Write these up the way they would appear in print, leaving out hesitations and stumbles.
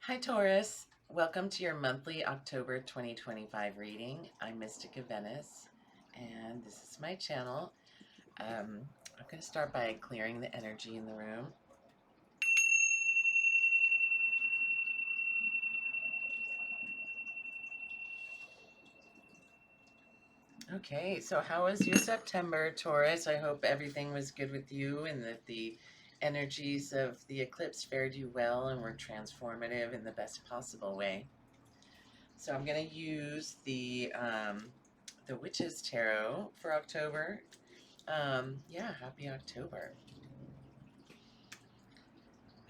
Hi, Taurus. Welcome to your monthly October 2025 reading. I'm Mystica Venice, and this is my channel. I'm going to start by clearing the energy in the room. Okay, so how was your September, Taurus? I hope everything was good with you and that the energies of the eclipse fared you well and were transformative in the best possible way. So I'm going to use the Witch's Tarot for October. Yeah, happy October.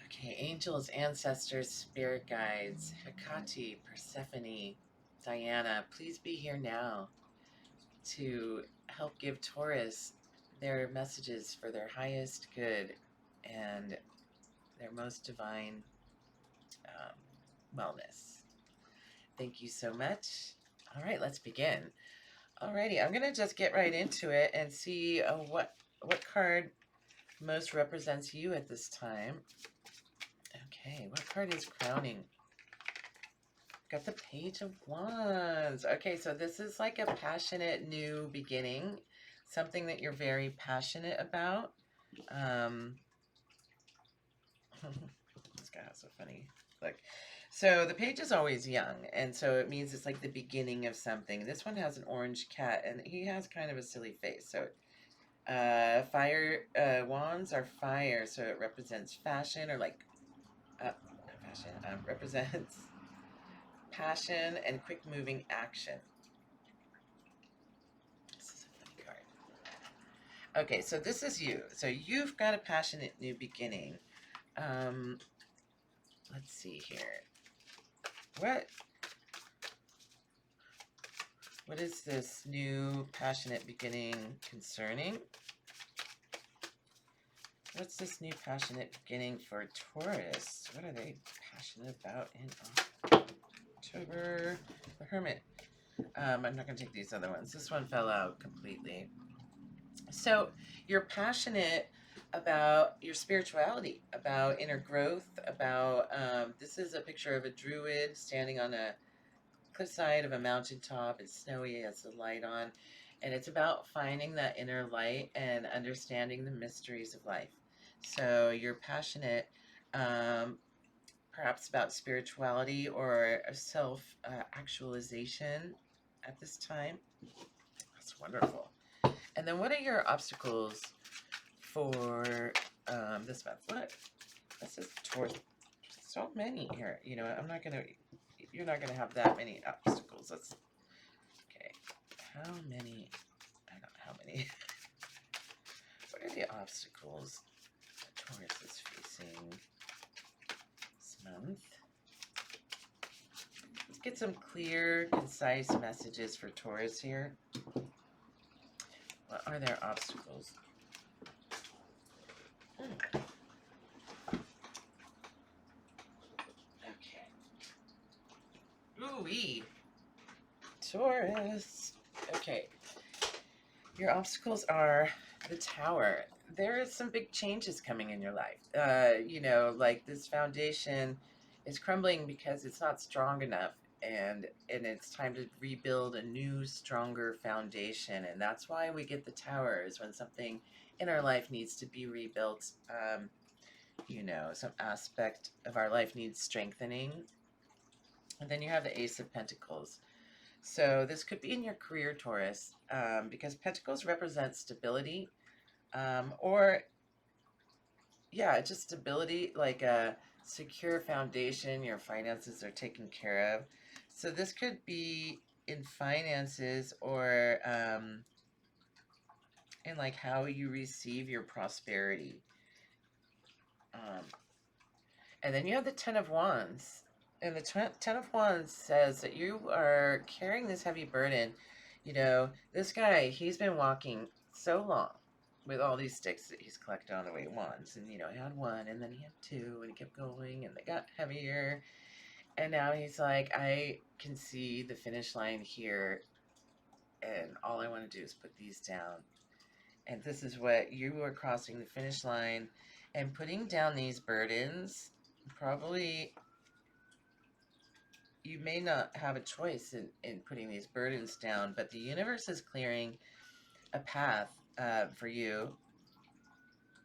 Okay, angels, ancestors, spirit guides, Hecate, Persephone, Diana, please be here now to help give Taurus their messages for their highest good and their most divine um, wellness. Thank you so much. All right, let's begin. Alrighty, I'm gonna just get right into it and see what card most represents you at this time. Okay, what card is crowning? Got the Page of Wands. Okay, so this is like a passionate new beginning, something that you're very passionate about. This guy has so funny look. So the page is always young, and so it means it's like the beginning of something. This one has an orange cat, and he has kind of a silly face. So fire wands are fire, so it represents fashion or like fashion represents passion and quick moving action. This is a funny card. Okay, so this is you. So you've got a passionate new beginning. Um, let's see here. What is this new passionate beginning concerning? What's this new passionate beginning for Taurus? What are they passionate about in October? The Hermit. I'm not going to take these other ones. This one fell out completely. So you're passionate about your spirituality, about inner growth, about this is a picture of a druid standing on a cliffside of a mountaintop. It's snowy, it has the light on, and it's about finding that inner light and understanding the mysteries of life. So you're passionate perhaps about spirituality or self actualization at this time. That's wonderful. And then what are your obstacles for this month? What? This is towards so many here. You know, you're not gonna have that many obstacles. Let's, okay. How many, I don't know how many. What are the obstacles that Taurus is facing this month? Let's get some clear, concise messages for Taurus here. What are their obstacles? Okay. Ooh-wee. Taurus. Okay. Your obstacles are the Tower. There is some big changes coming in your life. You know, like this foundation is crumbling because it's not strong enough, and it's time to rebuild a new, stronger foundation. And that's why we get the Tower, is when something in our life needs to be rebuilt. You know, some aspect of our life needs strengthening. And then you have the Ace of Pentacles. So this could be in your career, Taurus, because Pentacles represent stability, or yeah, just stability, like a secure foundation. Your finances are taken care of. So this could be in finances or in like how you receive your prosperity. Um, and then you have the Ten of Wands. And the Ten of Wands says that you are carrying this heavy burden. You know, this guy, he's been walking so long with all these sticks that he's collected on the way wands. And, you know, he had one, and then he had two, and he kept going, and they got heavier. And now he's like, I can see the finish line here, and all I want to do is put these down. And this is what you are crossing the finish line and putting down these burdens. Probably you may not have a choice in putting these burdens down, but the universe is clearing a path for you.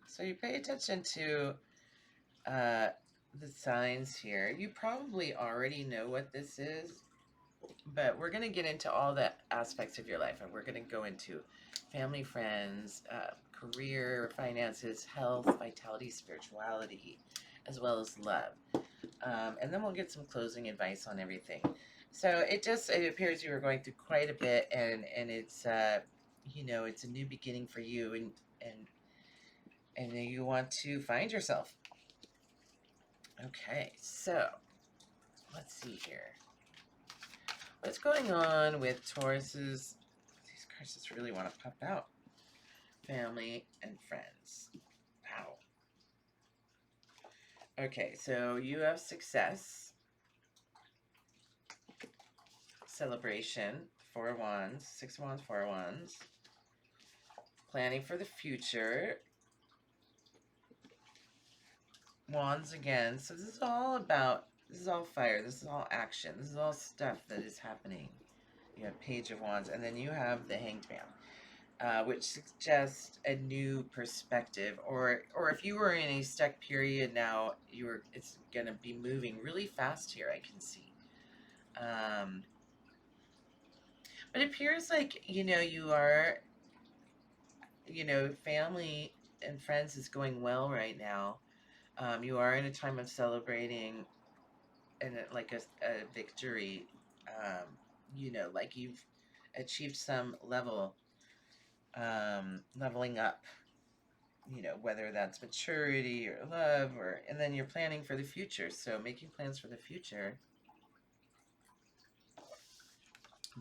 So you pay attention to uh, the signs here. You probably already know what this is, but we're going to get into all the aspects of your life, and we're going to go into family, friends, career, finances, health, vitality, spirituality, as well as love. And then we'll get some closing advice on everything. So it appears you were going through quite a bit, and it's it's a new beginning for you, and you want to find yourself. Okay, so let's see here. What's going on with Taurus's? These cards just really want to pop out. Family and friends. Wow. Okay, so you have success, celebration, 4 of Wands, 6 of Wands, 4 of Wands, planning for the future, Wands again. So this is all fire. This is all action. This is all stuff that is happening. You have Page of Wands, and then you have the Hanged Man, which suggests a new perspective, or if you were in a stuck period now, it's gonna be moving really fast here. I can see, but it appears like you are, family and friends is going well right now. You are in a time of celebrating and like a victory. Like you've achieved some leveling up, whether that's maturity or love, and then you're planning for the future. So making plans for the future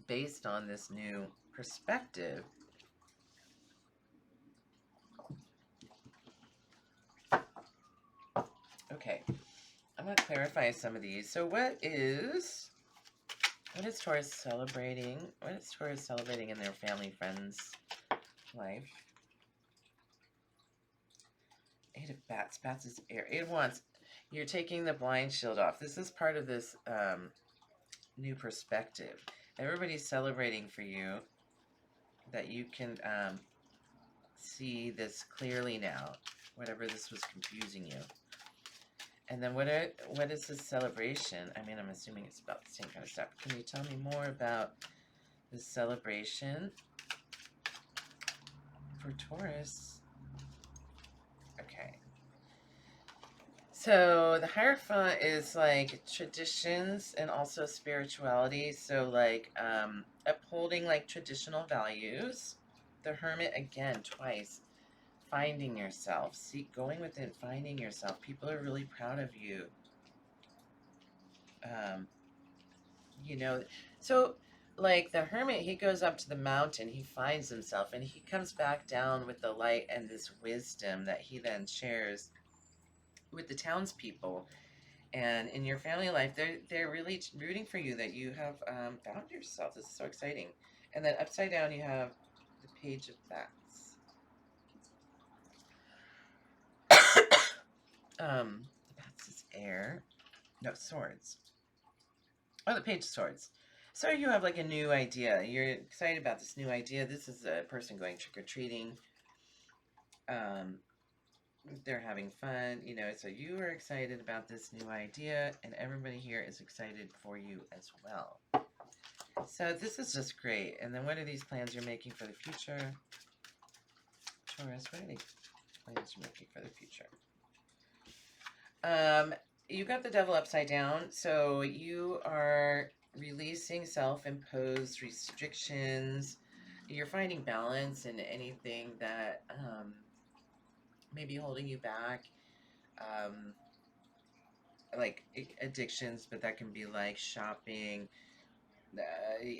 based on this new perspective. Okay, I'm going to clarify some of these. So what is Taurus celebrating? What is Taurus celebrating in their family, friends life? 8 of Bats. Bats is air. 8 of Wands. You're taking the blind shield off. This is part of this new perspective. Everybody's celebrating for you that you can see this clearly now, whatever this was confusing you. And then what is this celebration? I mean, I'm assuming it's about the same kind of stuff. Can you tell me more about the celebration for Taurus? Okay. So the Hierophant is like traditions and also spirituality. So like upholding like traditional values. The Hermit again twice. Finding yourself. Going within, finding yourself. People are really proud of you. So like the Hermit, he goes up to the mountain, he finds himself, and he comes back down with the light and this wisdom that he then shares with the townspeople. And in your family life, they're really rooting for you that you have found yourself. This is so exciting. And then upside down, you have the Page of Bats. Bats is air. No, swords. Oh, the Page of Swords. So you have like a new idea. You're excited about this new idea. This is a person going trick-or-treating. They're having fun, so you are excited about this new idea, and everybody here is excited for you as well. So this is just great. And then what are these plans you're making for the future? Taurus, what are these plans you're making for the future? You got the Devil upside down, so you are releasing self-imposed restrictions. You're finding balance in anything that may be holding you back. Like addictions, but that can be like shopping,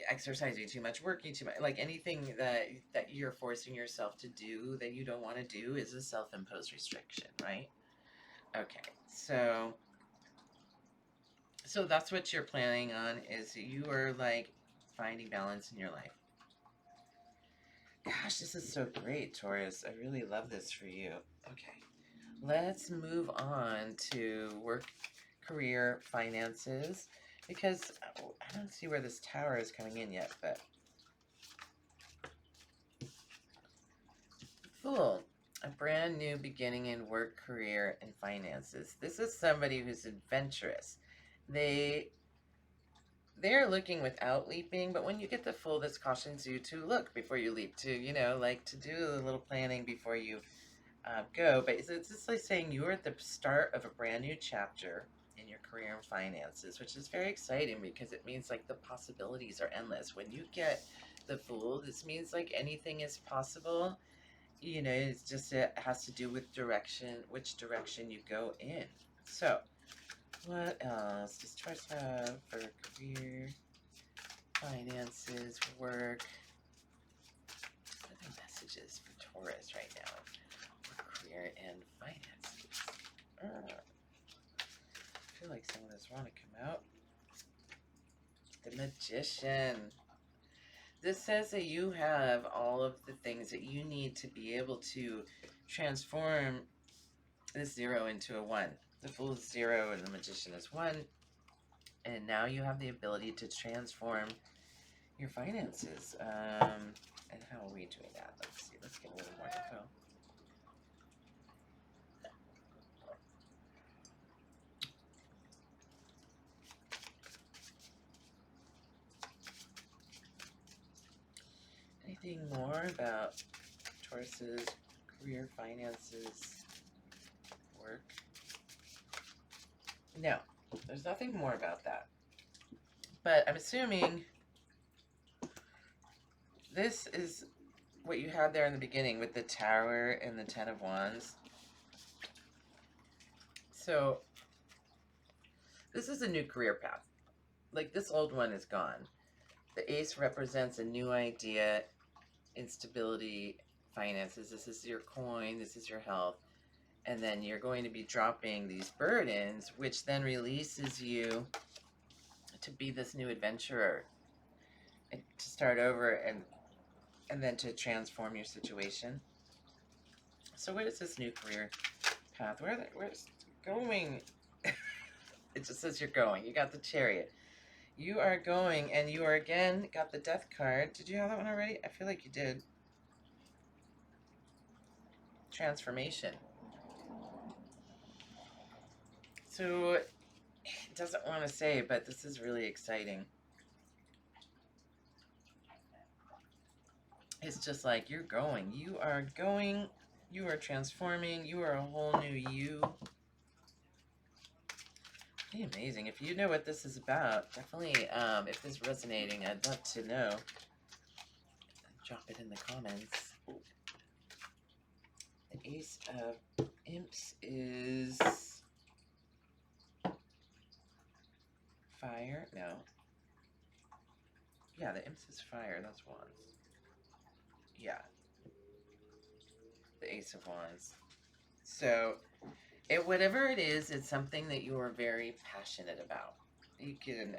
exercising too much, working too much, like anything that you're forcing yourself to do that you don't want to do is a self-imposed restriction, right? Okay, so that's what you're planning on, is you are like finding balance in your life. Gosh, this is so great, Taurus. I really love this for you. Okay, let's move on to work, career, finances. because I don't see where this Tower is coming in yet, but Fool, a brand new beginning in work, career, and finances. This is somebody who's adventurous. They they're looking without leaping, but when you get the Fool, this cautions you to look before you leap, to, like to do a little planning before you go. But it's just like saying you're at the start of a brand new chapter in your career and finances, which is very exciting because it means like the possibilities are endless. When you get the Fool, this means like anything is possible. It's just, it has to do with direction, which direction you go in. So, what else does Taurus have for career, finances, work? What are the messages for Taurus right now? For career and finances. I feel like some of this want to come out. The Magician. This says that you have all of the things that you need to be able to transform this 0 into a 1. The Fool is 0 and the Magician is 1. And now you have the ability to transform your finances. And how are we doing that? Let's see. Let's get a little more info. Anything more about Taurus's career, finances, work? No, there's nothing more about that. But I'm assuming this is what you had there in the beginning with the Tower and the Ten of Wands. So this is a new career path. Like, this old one is gone. The Ace represents a new idea, instability, finances. This is your coin, this is your health. And then you're going to be dropping these burdens, which then releases you to be this new adventurer, and to start over, and then to transform your situation. So where is this new career path? Where's it going? It just says you're going. You got the Chariot. You are going, and you are again got the Death card. Did you have that one already? I feel like you did. Transformation. So it doesn't want to say, but this is really exciting. It's just like you're going. You are going. You are transforming. You are a whole new you. Pretty amazing. If you know what this is about, definitely, if this is resonating, I'd love to know. Drop it in the comments. The Ace of Imps is fire. No. Yeah, the Imps is fire. That's Wands. Yeah. The Ace of Wands. So, whatever it is, it's something that you are very passionate about. You can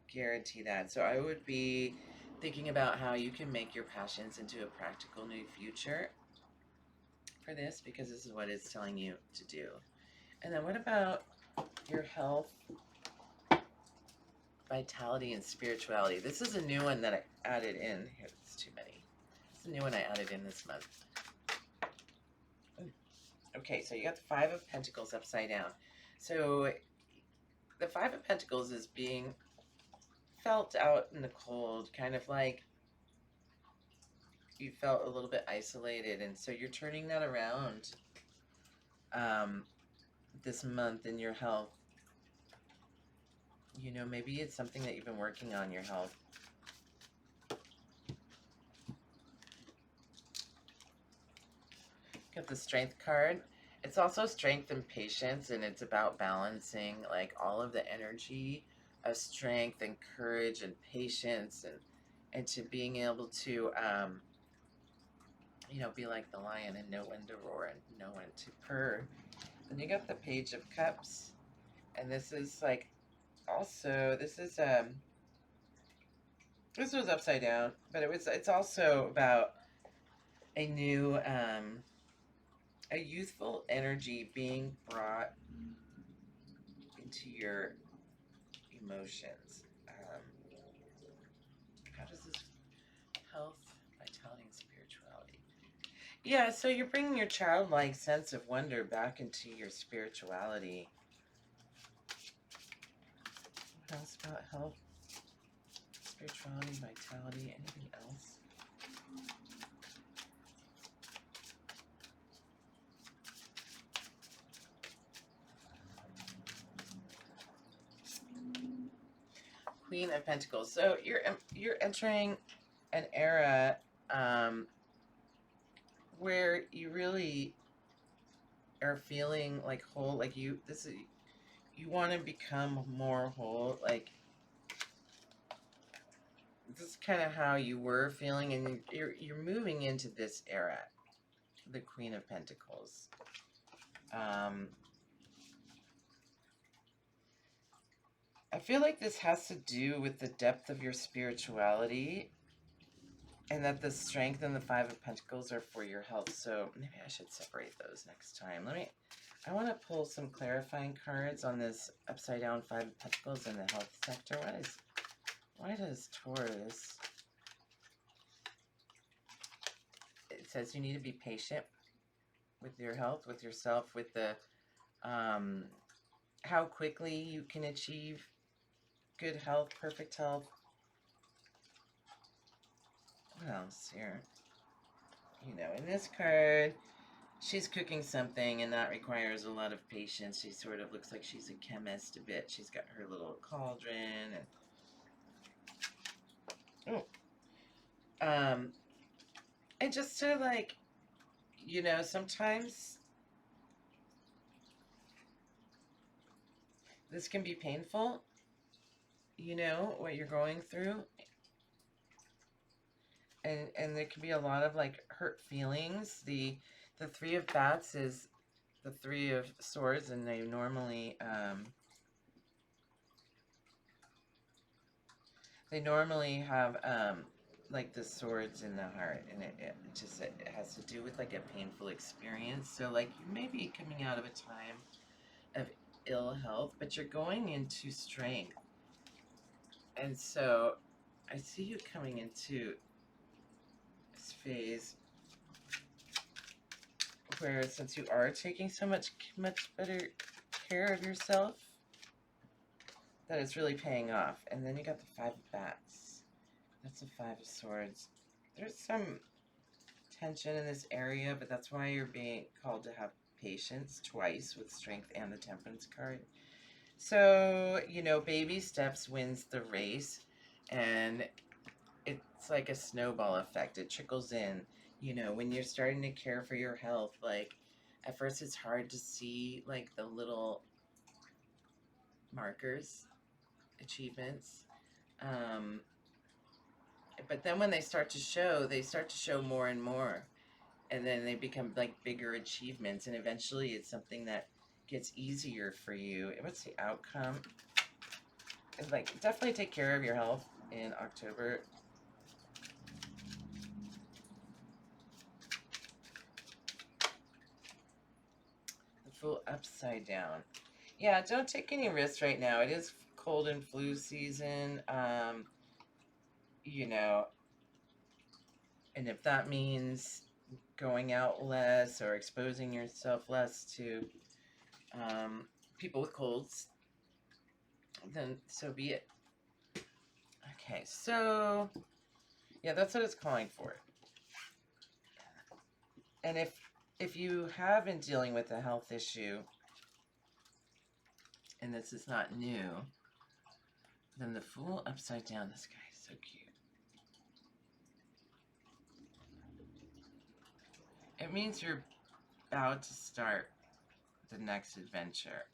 guarantee that. So I would be thinking about how you can make your passions into a practical new future for this, because this is what it's telling you to do. And then what about your health, vitality, and spirituality? This is a new one that I added in. Here, it's too many. It's a new one I added in this month. Okay, so you got the Five of Pentacles upside down. So the Five of Pentacles is being felt out in the cold, kind of like you felt a little bit isolated, and so you're turning that around this month in your health. Maybe it's something that you've been working on, your health. Got the Strength card. It's also strength and patience, and it's about balancing like all of the energy of strength and courage and patience, and to being able to be like the lion and know when to roar and know when to purr. Then you got the Page of Cups, and this is like also this was upside down, but it's also about a new a youthful energy being brought into your emotions. How does this health, vitality, and spirituality? Yeah, so you're bringing your childlike sense of wonder back into your spirituality. What else about health, spirituality, vitality, anything else? Queen of Pentacles. So you're entering an era where you really are feeling like whole, like you want to become more whole, like this is kind of how you were feeling, and you're moving into this era, the Queen of Pentacles. I feel like this has to do with the depth of your spirituality, and that the strength and the Five of Pentacles are for your health. So maybe I should separate those next time. I want to pull some clarifying cards on this upside down Five of Pentacles in the health sector. Why does Taurus, it says you need to be patient with your health, with yourself, with the, how quickly you can achieve good health, perfect health. What else here? You know, in this card, she's cooking something, and that requires a lot of patience. She sort of looks like she's a chemist a bit. She's got her little cauldron, and just to, like, you know, sometimes this can be painful, you know, what you're going through. And there can be a lot of, like, hurt feelings. The Three of Bats is the Three of Swords, and they normally have like the swords in the heart, and it has to do with, like, a painful experience. So, like, you may be coming out of a time of ill health, but you're going into strength. And so I see you coming into this phase where, since you are taking so much better care of yourself, that it's really paying off. And then you got the Five of Bats. That's the Five of Swords. There's some tension in this area, but that's why you're being called to have patience twice with Strength and the Temperance card. So, you know, baby steps wins the race, and it's like a snowball effect. It trickles in. You know, when you're starting to care for your health, like, at first it's hard to see, like, the little markers, achievements. But then when they start to show more and more. And then they become, like, bigger achievements. And eventually it's something that gets easier for you. What's the outcome? It's like, definitely take care of your health in October. The Fool upside down. Yeah, don't take any risks right now. It is cold and flu season. You know, and if that means going out less or exposing yourself less to people with colds, then so be it. Okay, so yeah, that's what it's calling for. And if you have been dealing with a health issue, and this is not new, then the Fool upside down, this guy is so cute. It means you're about to start the next adventure.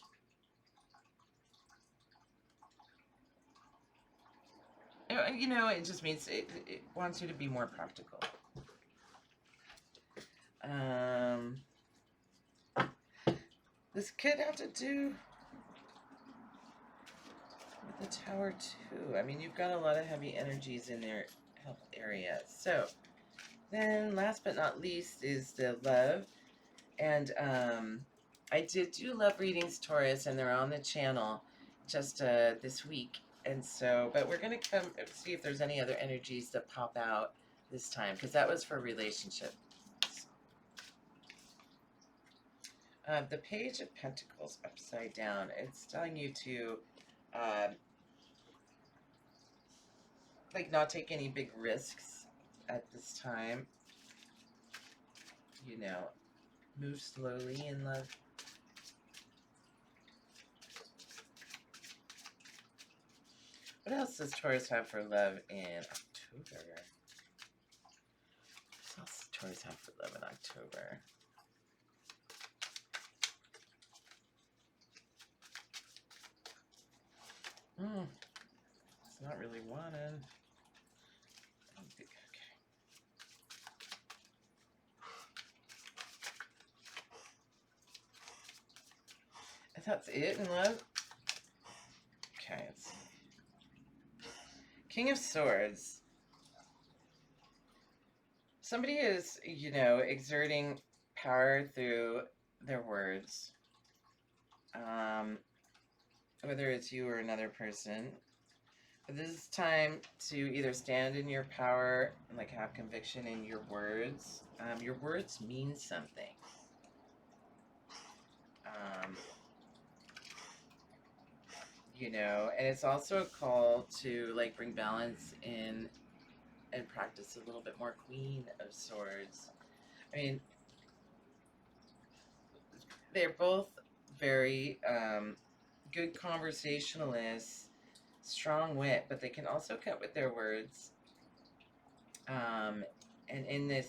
You know, it just means it wants you to be more practical. This could have to do with the Tower too. I mean, you've got a lot of heavy energies in their health area. So then, last but not least, is the love. And I did do love readings, Taurus, and they're on the channel. just this week. And so, but we're going to come see if there's any other energies that pop out this time, because that was for relationship. The Page of Pentacles upside down, it's telling you to like not take any big risks at this time. You know, move slowly in love. What else does Taurus have for love in October? What else does Taurus have for love in October? It's not really wanted. Okay. That's it in love? Okay. It's King of Swords. Somebody is, you know, exerting power through their words. Whether it's you or another person. But this is time to either stand in your power and like have conviction in your words. Your words mean something. You know, and it's also a call to like bring balance in and practice a little bit more Queen of Swords. I mean, they're both very good conversationalists, strong wit, but they can also cut with their words. And in the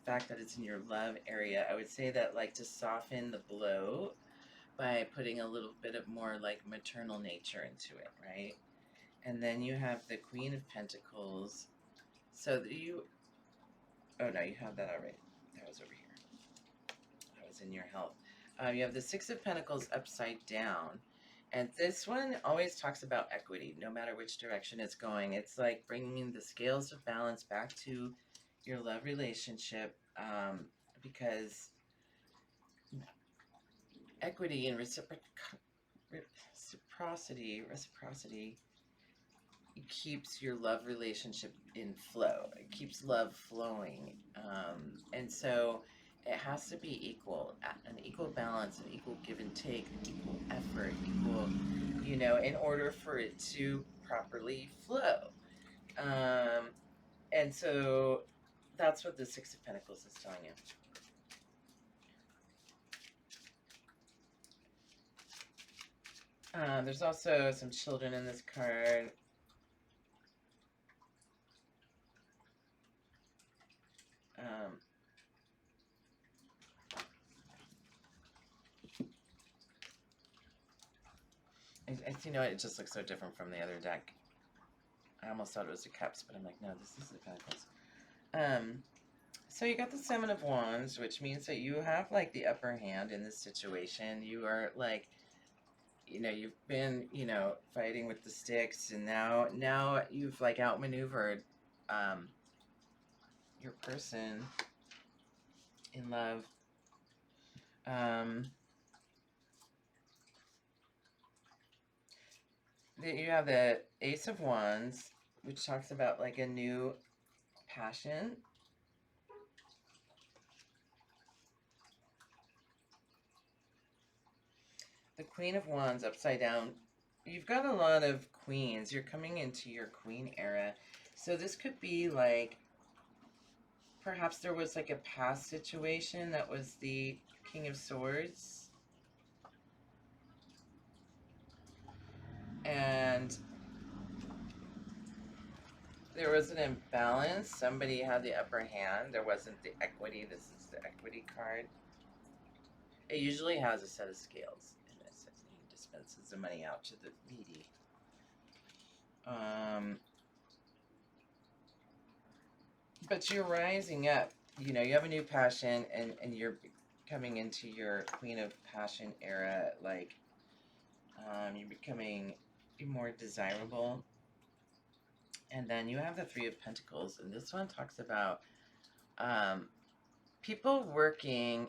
fact that it's in your love area, I would say that like to soften the blow by putting a little bit of more like maternal nature into it, right? And then you have the Queen of Pentacles. So that you, oh no, you have that already. That was over here. That was in your health. You have the Six of Pentacles upside down. And this one always talks about equity, no matter which direction it's going. It's like bringing the scales of balance back to your love relationship, because equity and reciprocity keeps your love relationship in flow. It keeps love flowing. And so it has to be equal, an equal balance, an equal give and take, an equal effort, equal, you know, in order for it to properly flow. And so that's what the Six of Pentacles is telling you. There's also some children in this card. You know, it just looks so different from the other deck. I almost thought it was the Cups, but I'm like, no, this is the Pentacles. So you got the Seven of Wands, which means that you have like the upper hand in this situation. You are like, you know, you've been, you know, fighting with the sticks, and now you've like outmaneuvered your person in love. You have the Ace of Wands, which talks about like a new passion. The Queen of Wands upside down. You've got a lot of queens. You're coming into your queen era. So this could be like, perhaps there was like a past situation that was the King of Swords. And there was an imbalance. Somebody had the upper hand. There wasn't the equity. This is the equity card. It usually has a set of scales. And it says he dispenses the money out to the needy. But you're rising up. You know, you have a new passion, and you're coming into your Queen of Passion era. Like, you're becoming more desirable. And then you have the Three of Pentacles, and this one talks about people working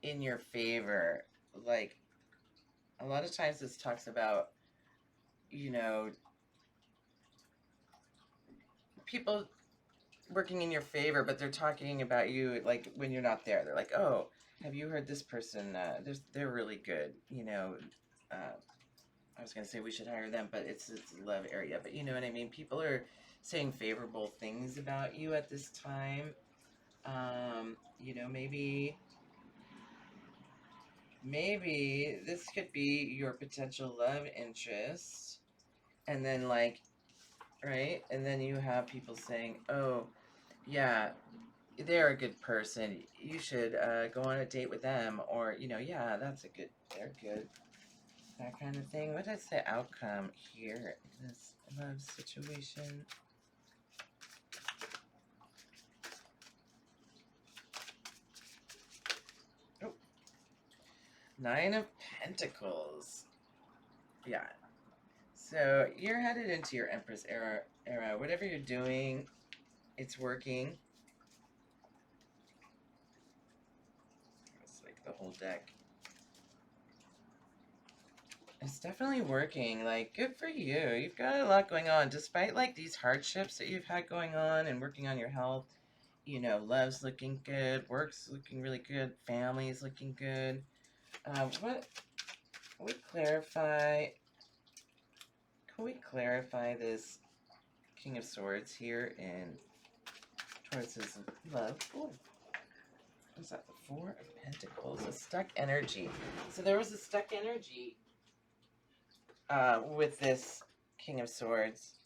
in your favor. Like, A lot of times this talks about, you know, people working in your favor, but they're talking about you like when you're not there. They're like, oh, have you heard this person? They're really good. I was gonna say we should hire them, but it's a love area. But you know what I mean. People are saying favorable things about you at this time. Maybe this could be your potential love interest, and then like, right, and then you have people saying, oh, yeah, they're a good person. You should go on a date with them, or yeah, they're good, that kind of thing. What is the outcome here in this love situation? Oh, Nine of Pentacles. Yeah. So you're headed into your Empress era. Whatever you're doing, it's working. It's like the whole deck. It's definitely working. Like, good for you. You've got a lot going on. Despite, like, these hardships that you've had going on and working on your health, love's looking good, work's looking really good, family's looking good. What, can we clarify, this King of Swords here in Taurus's love? Ooh. What's that? The Four of Pentacles. A stuck energy. So there was a stuck energy with this King of Swords.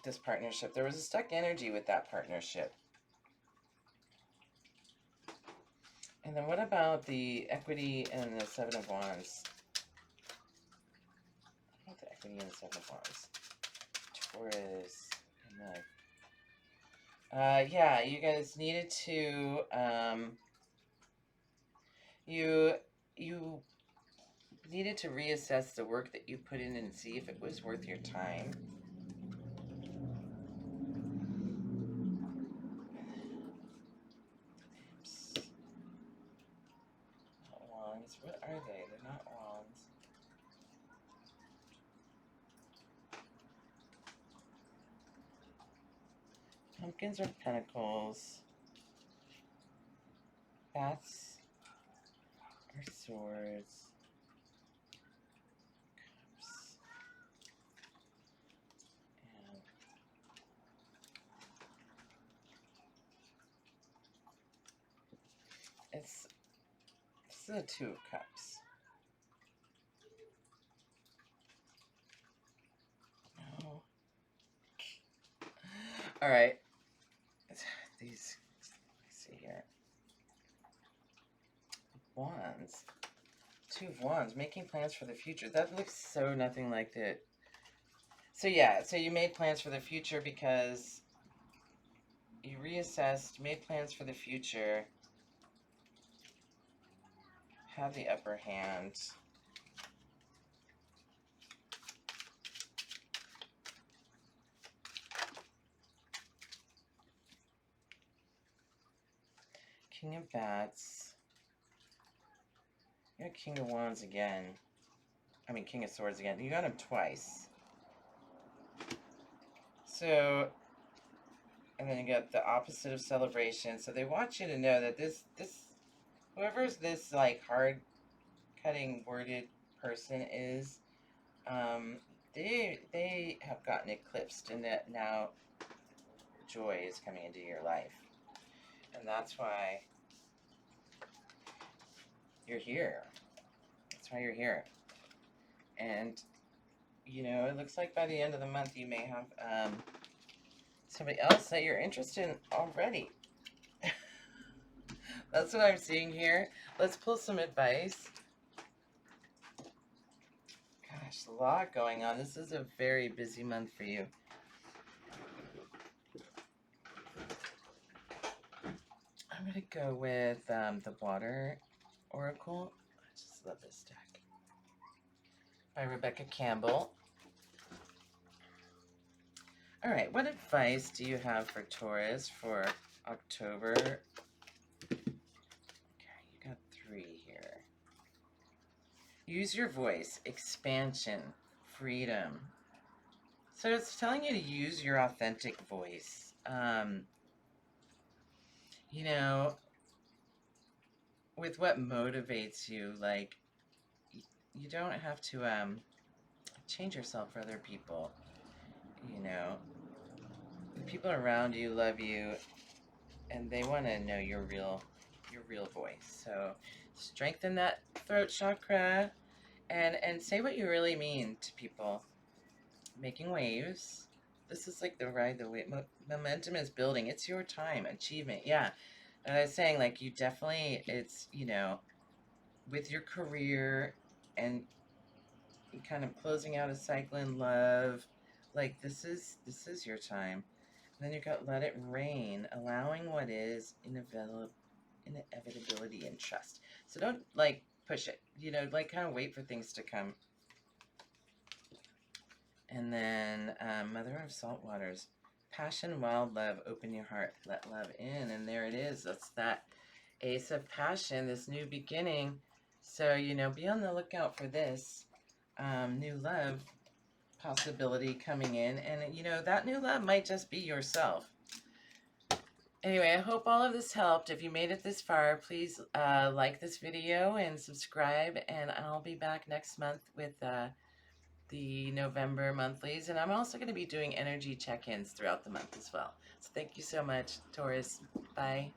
This partnership. There was a stuck energy with that partnership. And then what about the equity and the Seven of Wands? What about the equity and the Seven of Wands? Taurus and love. Yeah, you guys needed to, you needed to reassess the work that you put in and see if it was worth your time. Not wands. What are they? They're not wands. Pumpkins are pentacles. Bats are swords. Cups. And this is a Two of Cups. No. All right. These, let's see here. Wands. Two of Wands, making plans for the future. That looks so nothing like it. So yeah, so you made plans for the future because you reassessed, made plans for the future, have the upper hand. King of Bats. You're King of Wands again. I mean, King of Swords again. You got him twice. So, and then you got the opposite of celebration. So they want you to know that whoever's this like hard cutting worded person is, they have gotten eclipsed, and that now joy is coming into your life, and that's why you're here. That's why you're here. And it looks like by the end of the month you may have somebody else that you're interested in already. That's what I'm seeing here. Let's pull some advice. Gosh, a lot going on. This is a very busy month for you. I'm going to go with the Water Oracle. I just love this deck. By Rebecca Campbell. All right, what advice do you have for Taurus for October? Okay, you got 3 here. Use your voice, expansion, freedom. So it's telling you to use your authentic voice. You know, with what motivates you, like, you don't have to change yourself for other people. You know, the people around you love you, and they want to know your real voice. So strengthen that throat chakra, and say what you really mean to people. Making waves. This is like the ride, the wave. Momentum is building. It's your time. Achievement. Yeah. And I was saying, like, you definitely, it's, you know, with your career and kind of closing out a cycle in love, like, this is your time. And then you got let it rain, allowing what is inevitability and trust. So don't, like, push it. You know, like, kind of wait for things to come. And then Mother of Salt Waters, passion, wild love, open your heart, let love in. And there it is. That's that Ace of Passion, this new beginning. So, you know, be on the lookout for this new love possibility coming in. And, you know, that new love might just be yourself. Anyway, I hope all of this helped. If you made it this far, please like this video and subscribe. And I'll be back next month with the November monthlies, and I'm also going to be doing energy check-ins throughout the month as well. So thank you so much, Taurus. Bye.